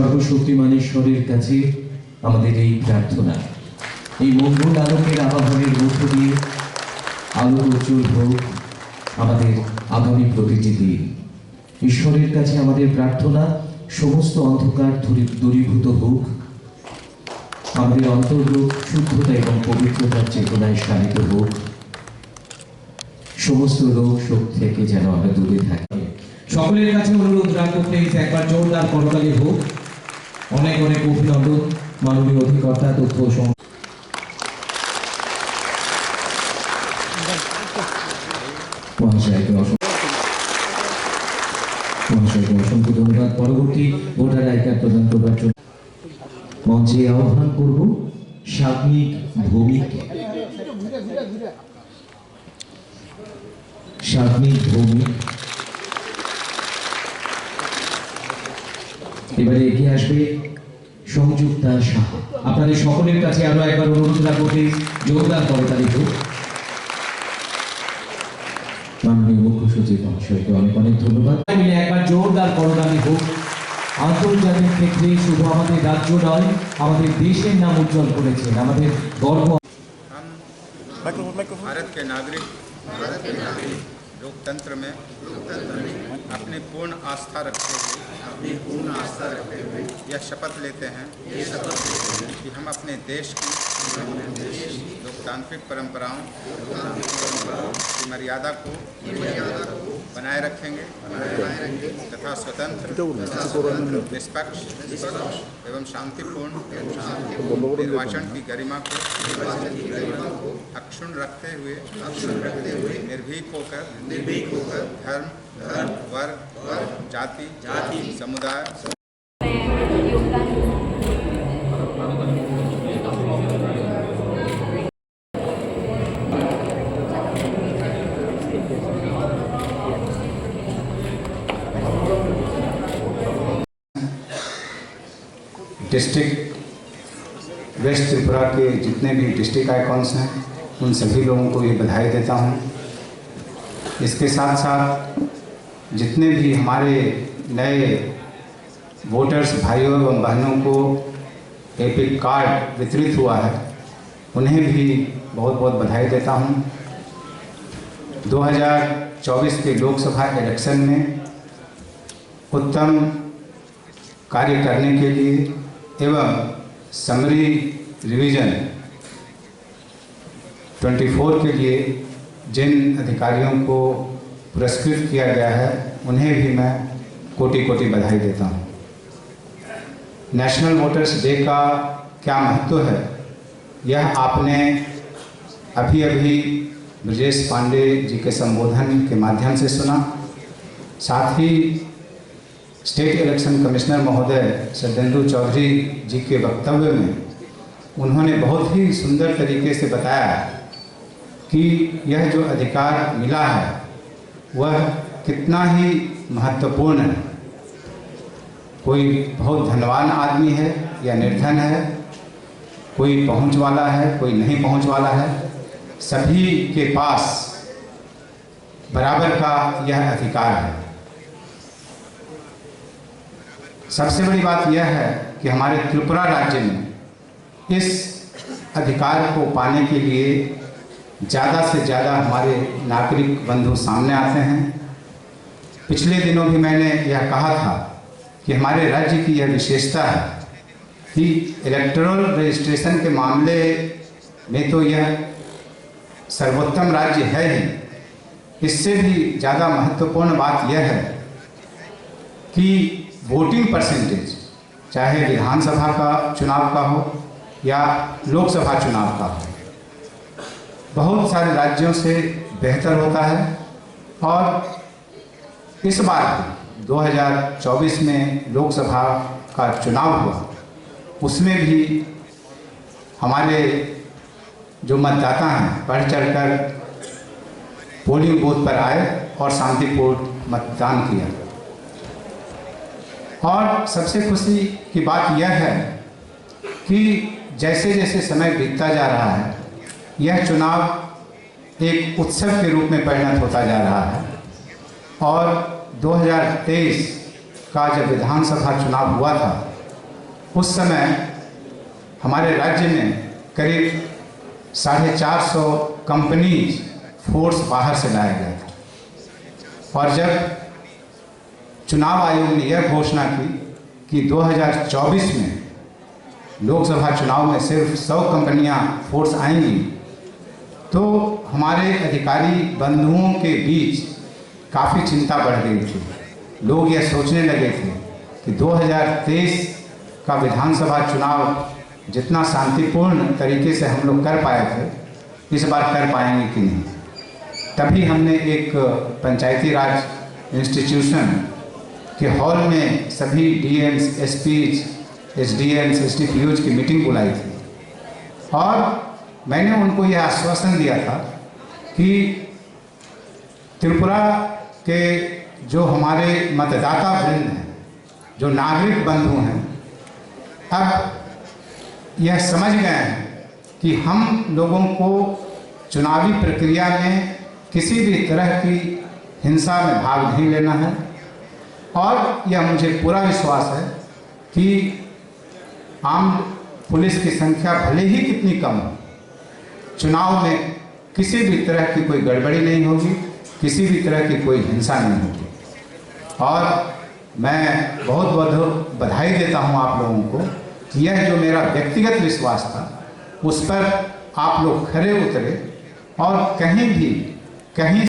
সর্বশক্তিমান ঈশ্বরের কাছে আমাদের এই প্রার্থনা, এই মঙ্গল আলোকের আবাহনের মধ্য দিয়ে আলোক উজ্জ্বল হোক আমাদের আগামী প্রতিটি দিন। ঈশ্বরের কাছে আমাদের প্রার্থনা, সমস্ত অন্ধকার দূরীভূত হোক, আমাদের অন্তর্লোক শুদ্ধতা এবং পবিত্রতার চেতনায় শানিত হোক, সমস্ত রোগ শোক থেকে যেন আমরা দূরে থাকি। সকলের কাছে অনুরোধ রাখবো, প্লিজ একবার জোরদার করতালি হোক। অনেক অনেক অভিনন্দন মাননীয় অধিকর্তা তথ্য মহাশয়কে অসংখ্য ধন্যবাদ। পরবর্তী ভোটার আই কার্ড প্রদান করবার জন্য মঞ্চে আহ্বান করব সাগ্নিক ভৌমিককে। সাগ্নিক ভৌমিক এবারে এগিয়ে আসবে সংযুক্তা সাহা। আপনাদের সকলের কাছে আরো একবার অনুরোধ রাখবো, জোরদার করতালি হোক। মাননীয় মুখ্য সচিব মহাশয়কে অনেক অনেক ধন্যবাদ। মিলে একবার জোরদার করতালি হোক। আন্তর্জাতিক ক্ষেত্রে শুধু আমাদের রাজ্য নয়, আমাদের দেশের নাম উজ্জ্বল করেছেন, আমাদের গর্ব। भारत के नागरिक लोकतंत्र में अपनी पूर्ण आस्था रखते हुए यह शपथ लेते हैं कि हम अपने देश की लोकतांत्रिक परंपराओं की मर्यादा को बनाए रखेंगे तथा स्वतंत्र, निष्पक्ष एवं शांतिपूर्ण निर्वाचन की गरिमा को अक्षुण्ण रखते हुए निर्भीक होकर धर्म, वर्ग, जाति, समुदाय डिस्ट्रिक्ट वेस्ट त्रिपुरा के जितने भी डिस्ट्रिक्ट आइकॉन्स हैं उन सभी लोगों को ये बधाई देता हूँ। इसके साथ साथ जितने भी हमारे नए वोटर्स भाइयों एवं बहनों को एपिक कार्ड वितरित हुआ है, उन्हें भी बहुत बहुत बधाई देता हूँ। 2024 के लोकसभा इलेक्शन में उत्तम कार्य करने के लिए एवं समरी रिवीजन 24 के लिए जिन अधिकारियों को पुरस्कृत किया गया है, उन्हें भी मैं कोटि कोटि बधाई देता हूँ। नेशनल वोटर्स डे का क्या महत्व है, यह आपने अभी अभी ब्रजेश पांडे जी के संबोधन के माध्यम से सुना। साथ ही स्टेट इलेक्शन कमिश्नर महोदय सत्येंदु चौधरी जी के वक्तव्य में उन्होंने बहुत ही सुंदर तरीके से बताया कि यह जो अधिकार मिला है वह कितना ही महत्वपूर्ण है। कोई बहुत धनवान आदमी है या निर्धन है, कोई पहुंच वाला है, कोई नहीं पहुंच वाला है, सभी के पास बराबर का यह अधिकार है। सबसे बड़ी बात यह है कि हमारे त्रिपुरा राज्य में इस अधिकार को पाने के लिए ज़्यादा से ज़्यादा हमारे नागरिक बंधु सामने आते हैं। पिछले दिनों भी मैंने यह कहा था कि हमारे राज्य की यह विशेषता है कि इलेक्टोरल रजिस्ट्रेशन के मामले में तो यह सर्वोत्तम राज्य है ही। इससे भी ज़्यादा महत्वपूर्ण बात यह है कि वोटिंग परसेंटेज, चाहे विधानसभा का चुनाव का हो या लोकसभा चुनाव का हो, बहुत सारे राज्यों से बेहतर होता है। और इस बार 2024 में लोकसभा का चुनाव हुआ, उसमें भी हमारे जो मतदाता हैं बढ़ चढ़कर पोलिंग बूथ पर आए और शांतिपूर्ण मतदान किया। और सबसे खुशी की बात यह है कि जैसे जैसे समय बीतता जा रहा है, यह चुनाव एक उत्सव के रूप में परिणत होता जा रहा है। और 2023 का जब विधानसभा चुनाव हुआ था उस समय हमारे राज्य में करीब 450 कंपनीज फोर्स बाहर से लाया गया था। और जब चुनाव आयोग ने यह घोषणा की कि 2024 में लोकसभा चुनाव में सिर्फ 100 कंपनियां फोर्स आएंगी, तो हमारे अधिकारी बंधुओं के बीच काफ़ी चिंता बढ़ गई थी। लोग यह सोचने लगे थे कि 2023 का विधानसभा चुनाव जितना शांतिपूर्ण तरीके से हम लोग कर पाए थे, इस बार कर पाएंगे कि नहीं। तभी हमने एक पंचायती राज इंस्टीट्यूशन के हॉल में सभी डीएम्स, एसपीज, एसडीएम्स, एसडीपीओज की मीटिंग बुलाई थी और मैंने उनको यह आश्वासन दिया था कि त्रिपुरा के जो हमारे मतदाता वृंद हैं, जो नागरिक बंधु हैं, अब यह समझ गए हैं कि हम लोगों को चुनावी प्रक्रिया में किसी भी तरह की हिंसा में भाग नहीं लेना है। और यह मुझे पूरा विश्वास है कि आम पुलिस की संख्या भले ही कितनी कम हो, चुनाव में किसी भी तरह की कोई गड़बड़ी नहीं होगी, किसी भी तरह की कोई हिंसा नहीं होगी। और मैं बहुत बहुत बधाई देता हूं आप लोगों को कि यह जो मेरा व्यक्तिगत विश्वास था, उस पर आप लोग खरे उतरे और कहीं